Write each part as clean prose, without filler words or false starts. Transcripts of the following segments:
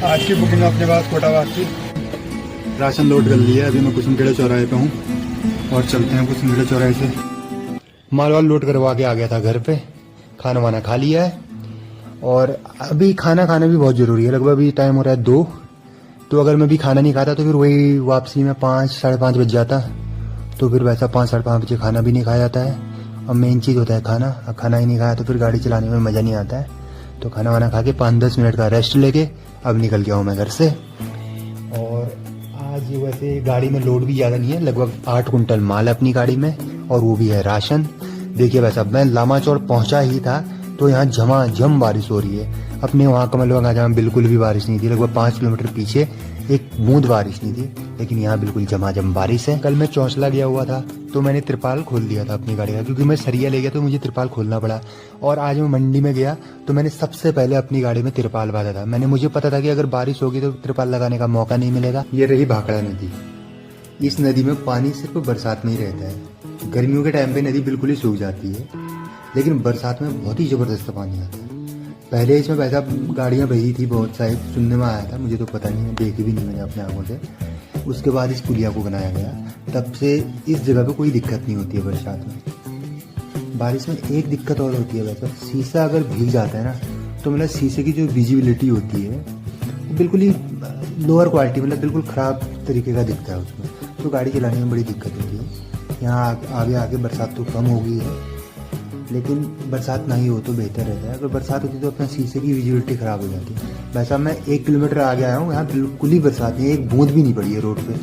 आज की बुकिंग अपने पास कोटाबाग की राशन लोड कर लिया है। अभी मैं कुसुमखेड़ा चौराहे पे हूँ और चलते हैं कुसुमखेड़ा चौराहे से। माल वाल लोड करवा के आ गया था घर पे, खाना वाना खा लिया है और अभी खाना खाना भी बहुत ज़रूरी है। लगभग अभी टाइम हो रहा है 2, तो अगर मैं भी खाना नहीं खाता तो फिर वही वापसी में 5 साढ़े 5 बज जाता, तो फिर वैसा 5 साढ़े 5 बजे खाना भी नहीं खाया जाता है। और मेन चीज़ होता है खाना, अब खाना ही नहीं खाया तो फिर गाड़ी चलाने में मज़ा नहीं आता है। तो खाना वाना खा के 5-10 मिनट का रेस्ट लेके अब निकल गया हूँ मैं घर से। और आज वैसे गाड़ी में लोड भी ज़्यादा नहीं है, लगभग 8 कुंटल माल है अपनी गाड़ी में और वो भी है राशन। देखिए वैसा मैं लामाचौड़ पहुँचा ही था तो यहाँ झमाझम बारिश हो रही है। अपने वहाँ कमलबाग जहाँ बिल्कुल भी बारिश नहीं थी, लगभग 5 किलोमीटर पीछे एक बूंद बारिश नहीं थी, लेकिन यहाँ बिल्कुल झमाझम बारिश है। कल मैं चौंसला गया हुआ था तो मैंने त्रिपाल खोल दिया था अपनी गाड़ी का, क्योंकि मैं सरिया ले गया तो मुझे त्रिपाल खोलना पड़ा। और आज मैं मंडी में गया तो मैंने सबसे पहले अपनी गाड़ी में त्रिपाल बांधा था। मुझे पता था कि अगर बारिश होगी तो त्रिपाल लगाने का मौका नहीं मिलेगा। ये रही भाखड़ा नदी। इस नदी में पानी सिर्फ बरसात में ही रहता है। गर्मियों के टाइम पे नदी बिल्कुल ही सूख जाती है, लेकिन बरसात में बहुत ही ज़बरदस्त पानी आता है। पहले इसमें वैसा गाड़ियाँ बही थी बहुत सारी, सुनने में आया था, मुझे तो पता नहीं, देखी भी नहीं मैंने अपने आंखों से। उसके बाद इस पुलिया को बनाया गया, तब से इस जगह पे कोई दिक्कत नहीं होती है बरसात में। बारिश में एक दिक्कत और होती है, वैसा शीशा अगर भीग जाता है ना तो मतलब शीशे की जो विजिबिलिटी होती है वो बिल्कुल ही लोअर क्वालिटी, मतलब बिल्कुल ख़राब तरीके का दिखता है उसमें, तो गाड़ी चलाने में बड़ी दिक्कत होती है। यहाँ आगे आगे बरसात तो कम हो गई है, लेकिन बरसात नहीं हो तो बेहतर रहता है। अगर बरसात होती तो अपना शीशे की विजिबिलिटी ख़राब हो जाती है। वैसा मैं 1 किलोमीटर आगे आया हूँ, यहाँ बिल्कुल ही बरसात नहीं है, एक बूंद भी नहीं पड़ी है रोड पे,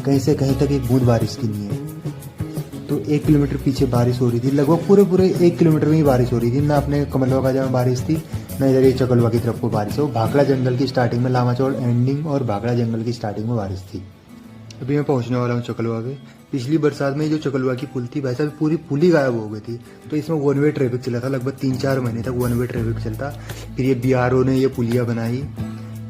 कहीं से कहीं तक एक बूंद बारिश की नहीं है। तो 1 किलोमीटर पीछे बारिश हो रही थी, लगभग पूरे 1 किलोमीटर में ही बारिश हो रही थी। ना अपने कमलबाग जहाँ बारिश थी, ना इधर ये चकलवा की तरफ को बारिश हो। भाखड़ा जंगल की स्टार्टिंग में लामाचौड़ एंडिंग और भाखड़ा जंगल की स्टार्टिंग में बारिश थी। अभी मैं पहुंचने वाला हूँ चकलवा पे। पिछली बरसात में जो चकलवा की पुल थी वैसा भी पूरी पुल ही गायब हो गई थी, तो इसमें 1 वे ट्रैफिक चला था, लगभग 3-4 महीने तक 1 वे ट्रैफिक चलता। फिर ये BRO ने ये पुलिया बनाई,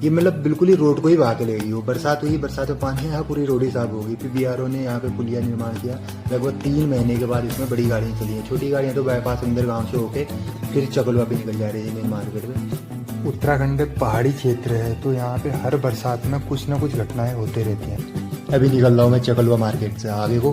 ये मतलब बिल्कुल ही रोड को ही बहा के ले गई। वो बरसात हुई, बरसात में पानी यहाँ पूरी रोड ही साफ हो गई। फिर BRO ने यहाँ पे पुलिया निर्माण किया। लगभग 3 महीने के बाद इसमें बड़ी गाड़ियाँ चली हैं, छोटी गाड़ियाँ तो बाईपास अंदर गाँव से होके फिर चकलवा पे निकल जा रही है मेन मार्केट में। उत्तराखंड पहाड़ी क्षेत्र है, तो यहाँ पे हर बरसात में कुछ ना कुछ घटनाएं होते रहती हैं। अभी निकल रहा हूँ मैं चकलवा मार्केट से आगे को।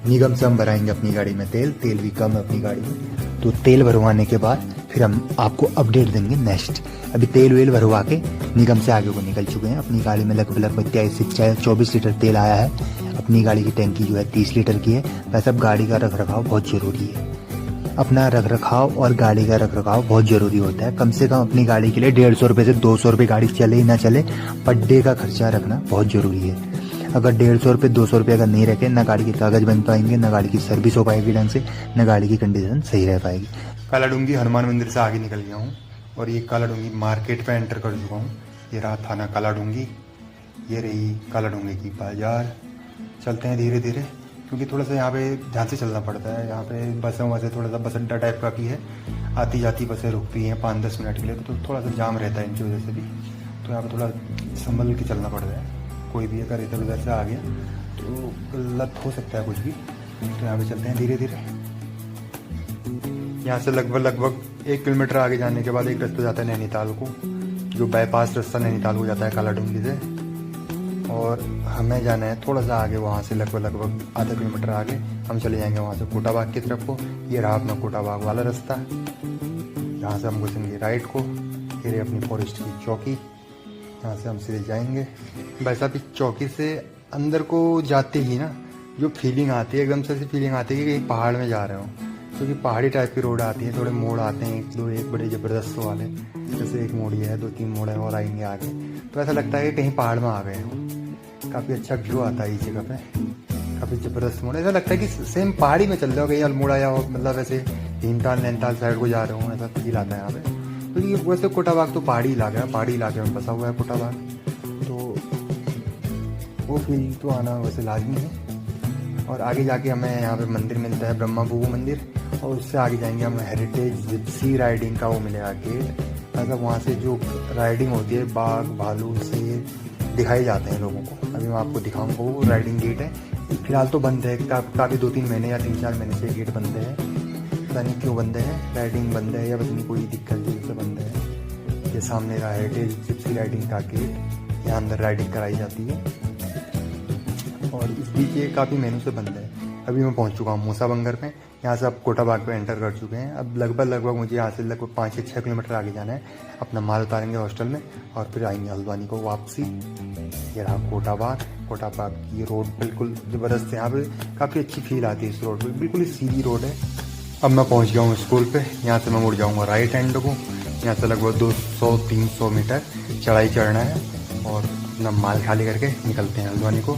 निगम से हम भराएंगे अपनी गाड़ी में तेल भी कम है अपनी गाड़ी में, तो तेल भरवाने के बाद फिर हम आपको अपडेट देंगे नेक्स्ट। अभी तेल वेल भरवा के निगम से आगे को निकल चुके हैं। अपनी गाड़ी में लगभग 23 से 24 लीटर तेल आया है। अपनी गाड़ी की टैंकी जो है 30 लीटर की है। वैसे अब गाड़ी का रख रखाव बहुत ज़रूरी है। अपना रख रखाव और गाड़ी का रख रखाव बहुत ज़रूरी होता है। कम से कम अपनी गाड़ी के लिए 150 रुपये से 200 रुपये गाड़ी चले ही ना चले, पर डे का खर्चा रखना बहुत ज़रूरी है। अगर 150 रुपये 200 रुपये अगर नहीं रखे, ना गाड़ी के कागज़ बन पाएंगे, ना गाड़ी की सर्विस हो पाएगी ढंग से, ना गाड़ी की कंडीशन सही रह पाएगी। कालाडूंगी हनुमान मंदिर से आगे निकल गया हूँ और ये कालाडूंगी मार्केट पे एंटर कर चुका हूँ। ये रहा थाना कालाडूंगी, ये रही कालाडूंगी की बाजार। चलते हैं धीरे धीरे, क्योंकि थोड़ा सा यहाँ पे ध्यान से चलना पड़ता है। यहाँ पे बसें वैसे थोड़ा सा बस अड्डा टाइप का भी है, आती जाती बसें रुकती हैं 5-10 मिनट के लिए, तो थोड़ा सा जाम रहता है इनकी वजह से भी। तो यहाँ पे थोड़ा संभल के चलना पड़ता है। कोई भी अगर इधर उधर से आ गया तो गलत हो सकता है कुछ भी। तो यहाँ पे चलते हैं धीरे धीरे। यहाँ से लगभग 1 किलोमीटर आगे जाने के बाद एक रास्ता जाता है नैनीताल को, जो बाईपास रास्ता नैनीताल को जाता है कालाडूंगी से। और हमें जाना है थोड़ा सा आगे, वहाँ से लगभग आधा किलोमीटर आगे हम चले जाएंगे वहाँ से कोटाबाग की तरफ को। ये रहा अपना कोटाबाग वाला रास्ता, यहाँ से हम घुसेंगे राइट को। फिर अपनी फॉरेस्ट की चौकी, यहाँ से हम सीधे जाएंगे। वैसा भी चौकी से अंदर को जाते ही ना जो फीलिंग आती है, एकदम से ऐसी फीलिंग आती है कि कहीं पहाड़ में जा रहे हो, क्योंकि पहाड़ी टाइप की रोड आती है। थोड़े मोड़ आते हैं, एक बड़े ज़बरदस्त वाले, जैसे एक मोड़ ये है, 2-3 मोड़ है और आएंगे आगे, तो ऐसा लगता है कि कहीं पहाड़ में आ गए हो। काफ़ी अच्छा व्यू आता है इस जगह पे, काफ़ी ज़बरदस्त मोड़, ऐसा लगता है कि सेम पहाड़ी में चल रहे हो, कहीं अल्मोड़ा या मतलब ऐसे भीमताल नैनीताल साइड को जा रहे हो, ऐसा फील आता है यहाँ पे। क्योंकि तो वैसे कोटाबाग तो पहाड़ी इलाका है, पहाड़ी इलाके में बसा हुआ है कोटाबाग, तो वो फील तो आना वैसे लाजमी है। और आगे जाके हमें यहाँ पे मंदिर मिलता है, ब्रह्मा बुबू मंदिर, और उससे आगे जाएंगे हम हेरिटेज जिप्सी राइडिंग का वो मिलेगा गेट। मतलब वहाँ से जो राइडिंग होती है, बाघ भालू शेर दिखाए जाते हैं लोगों को। अभी मैं आपको दिखाऊंगा, वो राइडिंग गेट है। फिलहाल तो बंद है, काफ़ी 2-3 महीने या 3-4 महीने से गेट बंद है। पता नहीं क्यों बंद है, राइडिंग बंद है या पता नहीं कोई दिक्कत की वजह से बंद है। ये सामने का हेरिटेज जिप्सी राइडिंग का गेट, यहाँ अंदर राइडिंग कराई जाती है और इस बीच ये काफ़ी महीनों से बंद है। अभी मैं पहुंच चुका हूँ मूसा बंगर पे। यहाँ से अब कोटा बाग पे एंटर कर चुके हैं। अब लगभग मुझे यहाँ से लगभग 5 से 6 किलोमीटर आगे जाना है। अपना माल उतारेंगे हॉस्टल में और फिर आएंगे हल्द्वानी को वापसी। ये रहा कोटा बाग की रोड बिल्कुल ज़बरदस्त है। यहाँ पे काफ़ी अच्छी फील आती है इस रोड पर, बिल्कुल ही सीधी रोड है। अब मैं पहुँच गया हूँ स्कूल पर। यहाँ से मैं मुड़ जाऊँगा राइट हैंड को। यहाँ से लगभग 200-300 मीटर चढ़ाई चढ़ना है और अपना माल खाली करके निकलते हैं हल्द्वानी को।